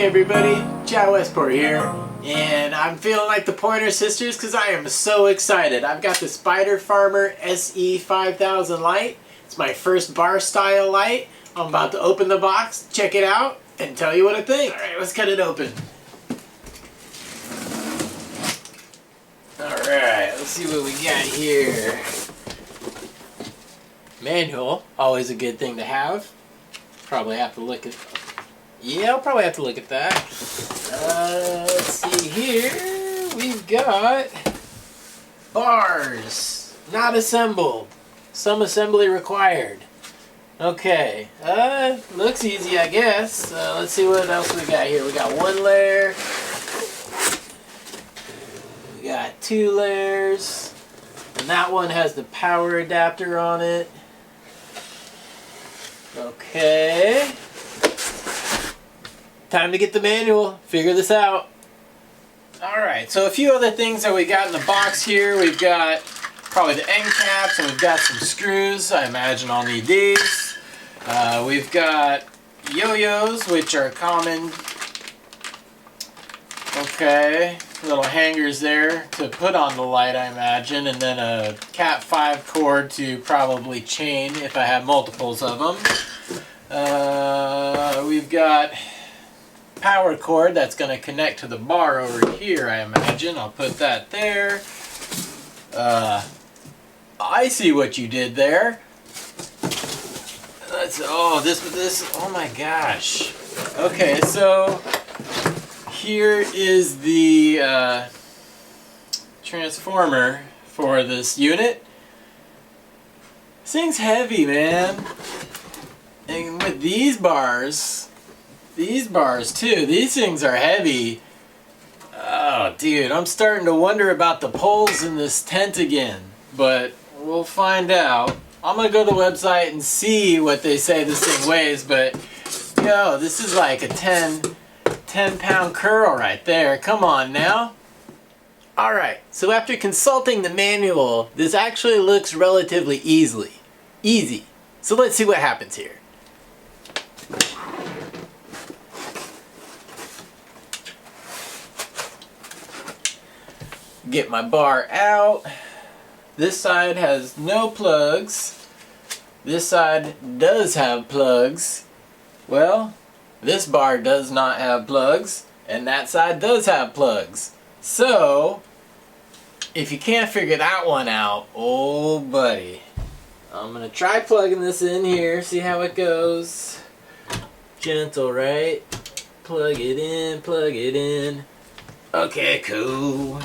Hey everybody, Chad Westport here, and I'm feeling like the Pointer Sisters because I am so excited. I've got the Spider Farmer SE5000 light. It's my first bar style light. I'm about to open the box, check it out, and tell you what I think. Alright, let's cut it open. Alright, let's see what we got here. Manual, always a good thing to have. Probably have to look at... Yeah, I'll probably have to look at that. Let's see here. We've got bars, not assembled. Some assembly required. Okay, looks easy, I guess. Let's see what else we got here. We got one layer. We got two layers. And that one has the power adapter on it. Okay. Time to get the manual, figure this out. Alright, so a few other things that we got in the box here. We've got probably the end caps, and we've got some screws. I imagine I'll need these. We've got yo-yos, which are common. Okay, little hangers there to put on the light, I imagine. And then a Cat 5 cord to probably chain if I have multiples of them. We've got power cord that's going to connect to the bar over here, I imagine. I'll put that there. I see what you did there. Oh my gosh. Okay, so here is the transformer for this unit. This thing's heavy, man. And with these bars too, these things are heavy. Oh dude, I'm starting to wonder about the poles in this tent again, but we'll find out. I'm gonna go to the website and see what they say this thing weighs, but yo, this is like a 10 pound curl right there. Come on now. Alright, so after consulting the manual, this actually looks relatively easy. So let's see what happens here. Get my bar out. This side has no plugs. This side does have plugs. Well, this bar does not have plugs, and that side does have plugs. So, if you can't figure that one out, oh buddy. I'm gonna try plugging this in here, see how it goes. Gentle, right? Plug it in, plug it in. Okay, cool.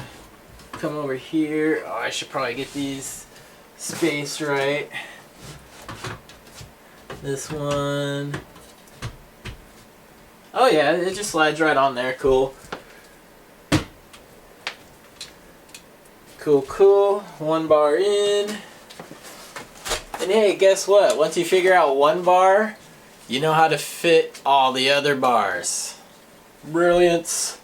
Come over here. Oh, I should probably get these spaced right. This one. Oh yeah, it just slides right on there. Cool. Cool. One bar in. And hey, guess what? Once you figure out one bar, you know how to fit all the other bars. Brilliance.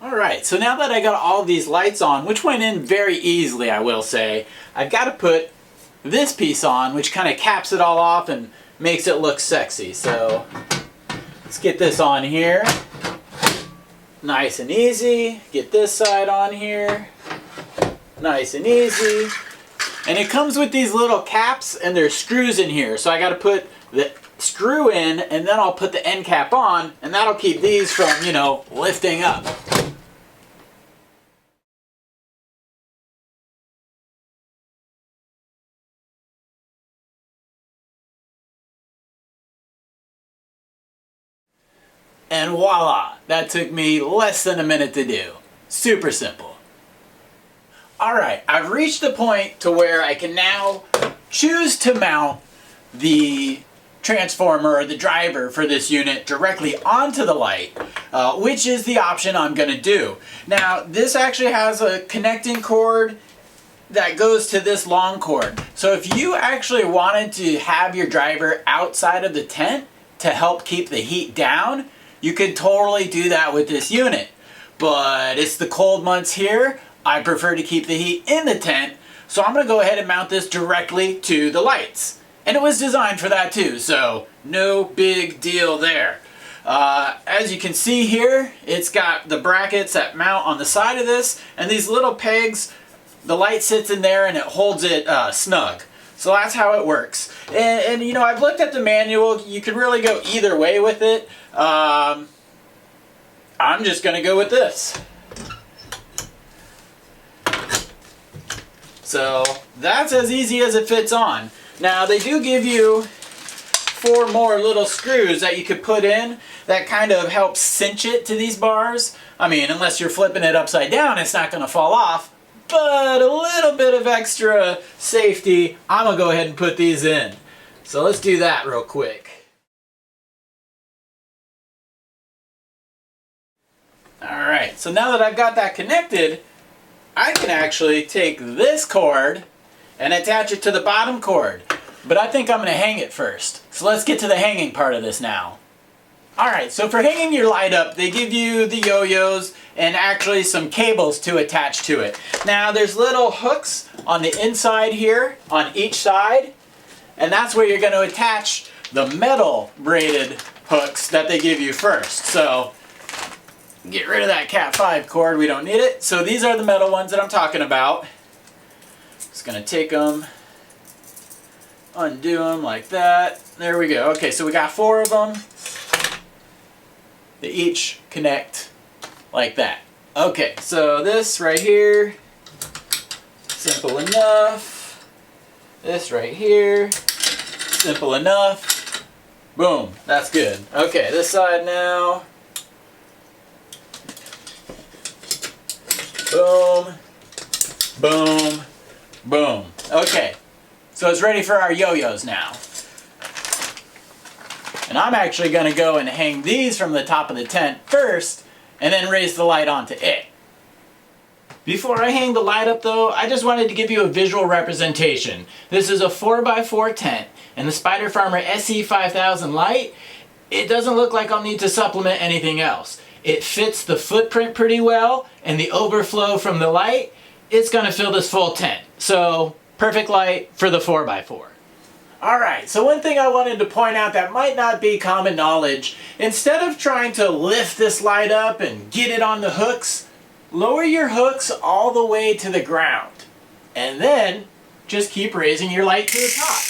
Alright, so now that I got all these lights on, which went in very easily, I will say, I've got to put this piece on, which kind of caps it all off and makes it look sexy. So let's get this on here. Nice and easy. Get this side on here. Nice and easy. And it comes with these little caps, and there's screws in here. So I got to put the screw in, and then I'll put the end cap on, and that'll keep these from, you know, lifting up. And voila, that took me less than a minute to do. Super simple. Alright, I've reached the point to where I can now choose to mount the transformer or the driver for this unit directly onto the light, which is the option I'm going to do. Now, this actually has a connecting cord that goes to this long cord. So if you actually wanted to have your driver outside of the tent to help keep the heat down, you could totally do that with this unit. but it's the cold months here. I prefer to keep the heat in the tent, so I'm gonna go ahead and mount this directly to the lights. And it was designed for that too, so no big deal there. As you can see here, it's got the brackets that mount on the side of this, and these little pegs, the light sits in there and it holds it snug. So that's how it works. And you know, I've looked at the manual. You can really go either way with it. I'm just going to go with this. So that's as easy as it fits on. Now they do give you 4 more little screws that you could put in that kind of help cinch it to these bars. I mean, unless you're flipping it upside down, it's not going to fall off. But a little bit of extra safety, I'm going to go ahead and put these in. So let's do that real quick. Alright, so now that I've got that connected, I can actually take this cord and attach it to the bottom cord. But I think I'm going to hang it first. So let's get to the hanging part of this now. Alright, so for hanging your light up, they give you the yo-yos and actually some cables to attach to it. Now there's little hooks on the inside here, on each side, and that's where you're going to attach the metal braided hooks that they give you first. So get rid of that Cat 5 cord, we don't need it. So these are the metal ones that I'm talking about. Just going to take them, undo them like that. There we go. Okay, so we got 4 of them. They each connect like that. Okay, so this right here, simple enough. This right here, simple enough. Boom, that's good. Okay, this side now. Boom, boom, boom. Okay, so it's ready for our yo-yos now. And I'm actually going to go and hang these from the top of the tent first, and then raise the light onto it. Before I hang the light up though, I just wanted to give you a visual representation. This is a 4x4 tent, and the Spider Farmer SE5000 light, it doesn't look like I'll need to supplement anything else. It fits the footprint pretty well, and the overflow from the light, it's going to fill this full tent. So, perfect light for the 4x4. Alright, so one thing I wanted to point out that might not be common knowledge, instead of trying to lift this light up and get it on the hooks, lower your hooks all the way to the ground. And then, just keep raising your light to the top.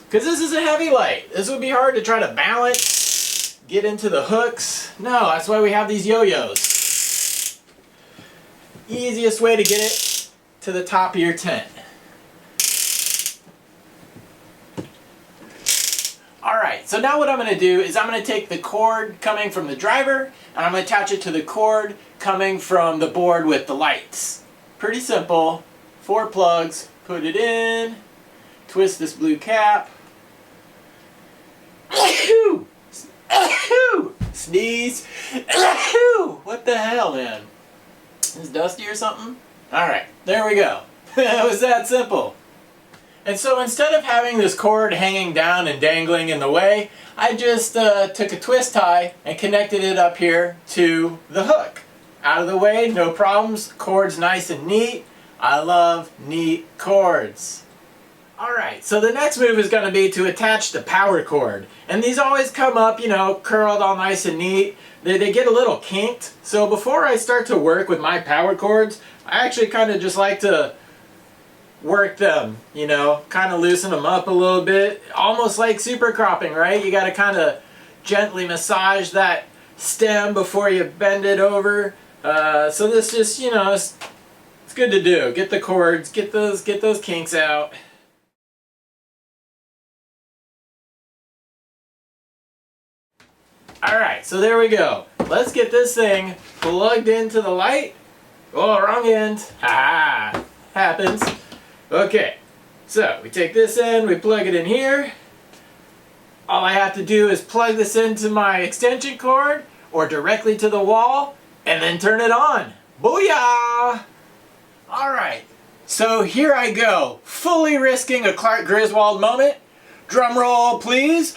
Because this is a heavy light. This would be hard to try to balance, get into the hooks. No, that's why we have these yo-yos. Easiest way to get it to the top of your tent. Alright, so now what I'm going to do is I'm going to take the cord coming from the driver and I'm going to attach it to the cord coming from the board with the lights. Pretty simple. 4 plugs, put it in, twist this blue cap. Sneeze. What the hell, man? Is this dusty or something? Alright, there we go. It was that simple. And so instead of having this cord hanging down and dangling in the way, I just took a twist tie and connected it up here to the hook. Out of the way, no problems, cord's nice and neat. I love neat cords. Alright, so the next move is going to be to attach the power cord. And these always come up, you know, curled all nice and neat. They get a little kinked. So before I start to work with my power cords, I actually kind of just like to work them, you know, kind of loosen them up a little bit. Almost like super cropping, right? You got to kind of gently massage that stem before you bend it over. So this just, you know, it's good to do. Get the cords, get those kinks out. Alright, so there we go. Let's get this thing plugged into the light. Oh, wrong end. Ha-ha. Happens. Okay, so we take this in, we plug it in here. All I have to do is plug this into my extension cord or directly to the wall and then turn it on. Booyah! Alright, so here I go, fully risking a Clark Griswold moment. Drum roll, please.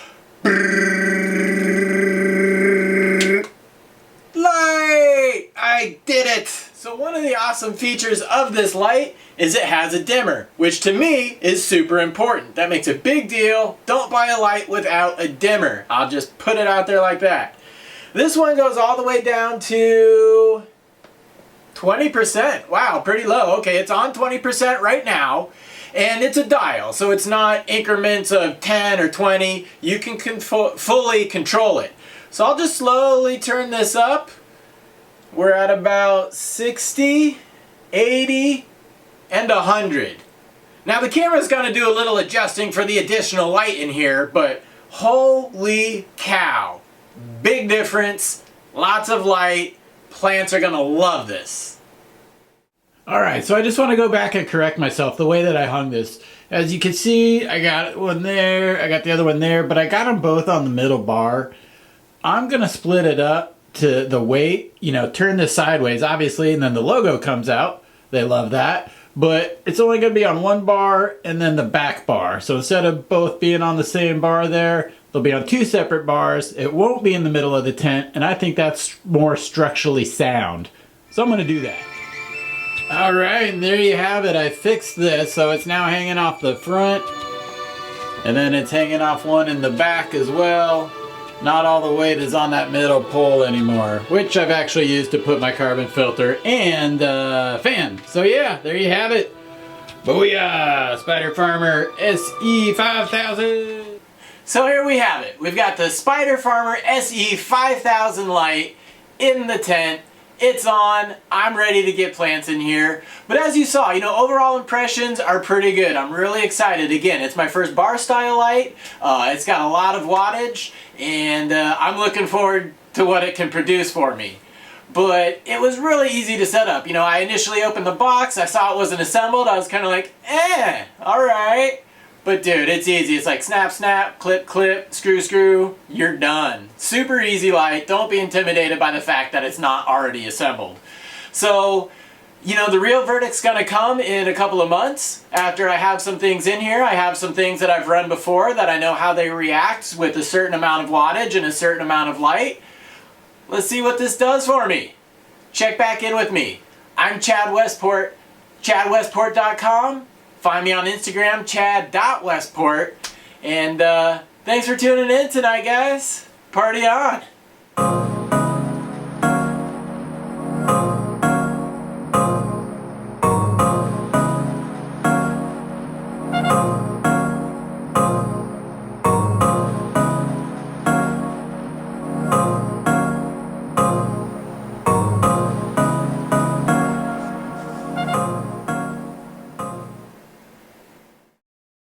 Light! I awesome features of this light is it has a dimmer, which to me is super important. That makes a big deal. Don't buy a light without a dimmer. I'll just put it out there like that. This one goes all the way down to 20%. Wow, pretty low. Okay, it's on 20% right now. And it's a dial, so it's not increments of 10 or 20. You can fully control it. So I'll just slowly turn this up. We're at about 60, 80, and 100. Now the camera's going to do a little adjusting for the additional light in here, but holy cow. Big difference, lots of light. Plants are going to love this. Alright, so I just want to go back and correct myself the way that I hung this. As you can see, I got one there, I got the other one there, but I got them both on the middle bar. I'm going to split it up to the weight, you know, turn this sideways obviously, and then the logo comes out. They love that. But it's only going to be on one bar and then the back bar. So instead of both being on the same bar there, they'll be on two separate bars. It won't be in the middle of the tent, and I think that's more structurally sound. So I'm going to do that. Alright, and there you have it. I fixed this, so it's now hanging off the front. And then it's hanging off one in the back as well. Not all the weight is on that middle pole anymore, which I've actually used to put my carbon filter and fan. So yeah, there you have it. Booyah! Spider Farmer SE5000. So here we have it. We've got the Spider Farmer SE5000 light in the tent. It's on. I'm ready to get plants in here. But as you saw, you know, overall impressions are pretty good. I'm really excited. Again, it's my first bar style light. It's got a lot of wattage, and I'm looking forward to what it can produce for me. But it was really easy to set up. You know, I initially opened the box. I saw it wasn't assembled. I was kind of like, alright. But dude, it's easy. It's like snap, snap, clip, clip, screw, screw. You're done. Super easy light. Don't be intimidated by the fact that it's not already assembled. So, you know, the real verdict's gonna come in a couple of months after I have some things in here. I have some things that I've run before that I know how they react with a certain amount of wattage and a certain amount of light. Let's see what this does for me. Check back in with me. I'm Chad Westport, chadwestport.com. Find me on Instagram, chad.westport. And thanks for tuning in tonight, guys. Party on.